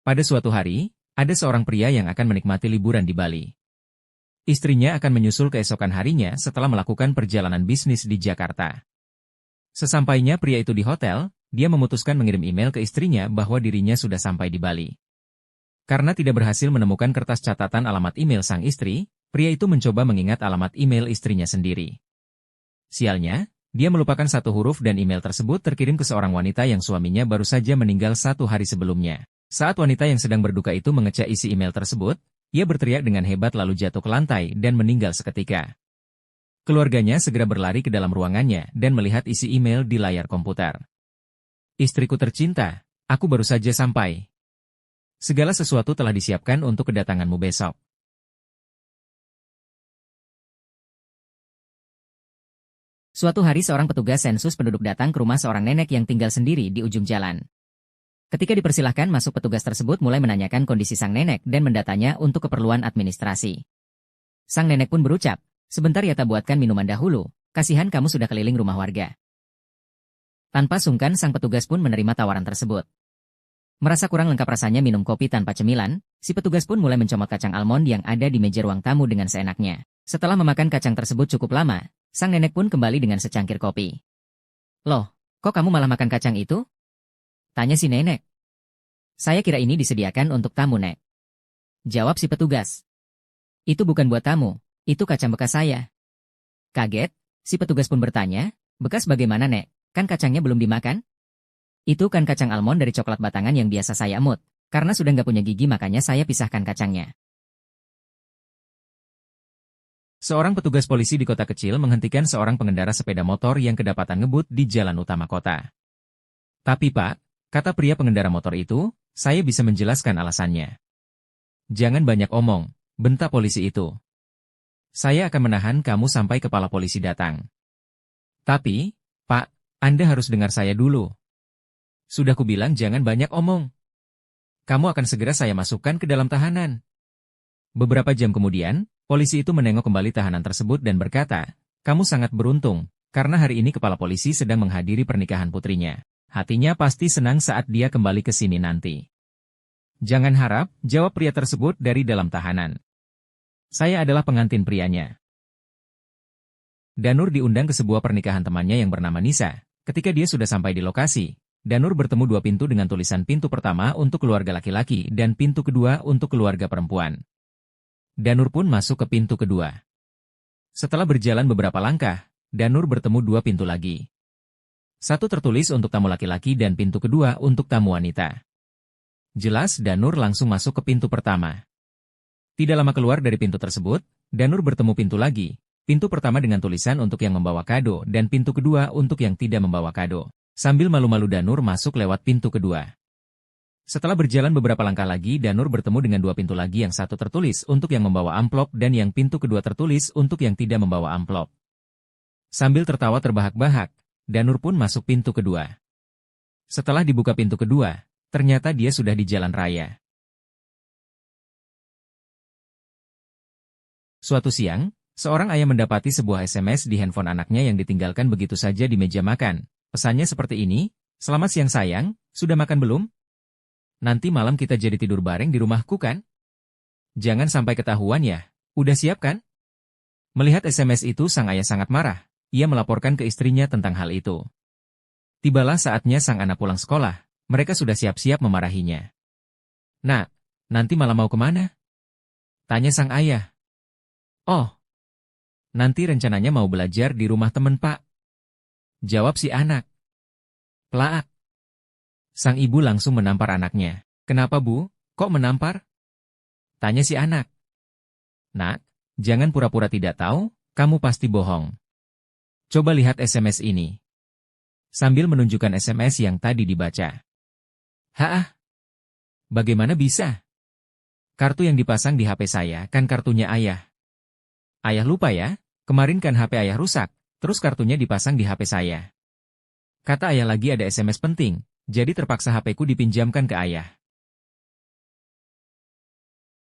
Pada suatu hari, ada seorang pria yang akan menikmati liburan di Bali. Istrinya akan menyusul keesokan harinya setelah melakukan perjalanan bisnis di Jakarta. Sesampainya pria itu di hotel, dia memutuskan mengirim email ke istrinya bahwa dirinya sudah sampai di Bali. Karena tidak berhasil menemukan kertas catatan alamat email sang istri, pria itu mencoba mengingat alamat email istrinya sendiri. Sialnya, dia melupakan satu huruf dan email tersebut terkirim ke seorang wanita yang suaminya baru saja meninggal 1 hari sebelumnya. Saat wanita yang sedang berduka itu mengecek isi email tersebut, ia berteriak dengan hebat lalu jatuh ke lantai dan meninggal seketika. Keluarganya segera berlari ke dalam ruangannya dan melihat isi email di layar komputer. Istriku tercinta, aku baru saja sampai. Segala sesuatu telah disiapkan untuk kedatanganmu besok. Suatu hari seorang petugas sensus penduduk datang ke rumah seorang nenek yang tinggal sendiri di ujung jalan. Ketika dipersilahkan masuk, petugas tersebut mulai menanyakan kondisi sang nenek dan mendatanya untuk keperluan administrasi. Sang nenek pun berucap, "Sebentar ya, tak buatkan minuman dahulu, kasihan kamu sudah keliling rumah warga." Tanpa sungkan sang petugas pun menerima tawaran tersebut. Merasa kurang lengkap rasanya minum kopi tanpa cemilan, si petugas pun mulai mencomot kacang almond yang ada di meja ruang tamu dengan seenaknya. Setelah memakan kacang tersebut cukup lama, sang nenek pun kembali dengan secangkir kopi. "Loh, kok kamu malah makan kacang itu?" tanya si nenek. "Saya kira ini disediakan untuk tamu, Nek," jawab si petugas. "Itu bukan buat tamu, itu kacang bekas saya." Kaget, si petugas pun bertanya, "Bekas bagaimana, Nek? Kan kacangnya belum dimakan?" "Itu kan kacang almond dari coklat batangan yang biasa saya emut. Karena sudah nggak punya gigi makanya saya pisahkan kacangnya." Seorang petugas polisi di kota kecil menghentikan seorang pengendara sepeda motor yang kedapatan ngebut di jalan utama kota. "Tapi Pak," kata pria pengendara motor itu, "saya bisa menjelaskan alasannya." "Jangan banyak omong," bentak polisi itu. "Saya akan menahan kamu sampai kepala polisi datang." "Tapi, Pak, Anda harus dengar saya dulu. Sudah kubilang jangan banyak omong. Kamu akan segera saya masukkan ke dalam tahanan." Beberapa jam kemudian, polisi itu menengok kembali tahanan tersebut dan berkata, "Kamu sangat beruntung, karena hari ini kepala polisi sedang menghadiri pernikahan putrinya. Hatinya pasti senang saat dia kembali ke sini nanti." "Jangan harap," jawab pria tersebut dari dalam tahanan. "Saya adalah pengantin prianya." Danur diundang ke sebuah pernikahan temannya yang bernama Nisa. Ketika dia sudah sampai di lokasi, Danur bertemu dua pintu dengan tulisan pintu pertama untuk keluarga laki-laki dan pintu kedua untuk keluarga perempuan. Danur pun masuk ke pintu kedua. Setelah berjalan beberapa langkah, Danur bertemu dua pintu lagi. Satu tertulis untuk tamu laki-laki dan pintu kedua untuk tamu wanita. Jelas Danur langsung masuk ke pintu pertama. Tidak lama keluar dari pintu tersebut, Danur bertemu pintu lagi. Pintu pertama dengan tulisan untuk yang membawa kado dan pintu kedua untuk yang tidak membawa kado. Sambil malu-malu Danur masuk lewat pintu kedua. Setelah berjalan beberapa langkah lagi, Danur bertemu dengan dua pintu lagi, yang satu tertulis untuk yang membawa amplop dan yang pintu kedua tertulis untuk yang tidak membawa amplop. Sambil tertawa terbahak-bahak, Danur pun masuk pintu kedua. Setelah dibuka pintu kedua, ternyata dia sudah di jalan raya. Suatu siang, seorang ayah mendapati sebuah SMS di handphone anaknya yang ditinggalkan begitu saja di meja makan. Pesannya seperti ini, "Selamat siang sayang, sudah makan belum? Nanti malam kita jadi tidur bareng di rumahku kan? Jangan sampai ketahuan ya, udah siap kan?" Melihat SMS itu sang ayah sangat marah, ia melaporkan ke istrinya tentang hal itu. Tibalah saatnya sang anak pulang sekolah, mereka sudah siap-siap memarahinya. "Nak, nanti malam mau kemana?" tanya sang ayah. "Oh, nanti rencananya mau belajar di rumah temen Pak," jawab si anak. "Plaak." Sang ibu langsung menampar anaknya. "Kenapa Bu, kok menampar?" tanya si anak. "Nak, jangan pura-pura tidak tahu, kamu pasti bohong. Coba lihat SMS ini." Sambil menunjukkan SMS yang tadi dibaca. "Hah? Bagaimana bisa? Kartu yang dipasang di HP saya kan kartunya ayah." "Ayah lupa ya, kemarin kan HP ayah rusak, terus kartunya dipasang di HP saya. Kata ayah lagi ada SMS penting, jadi terpaksa HP-ku dipinjamkan ke ayah."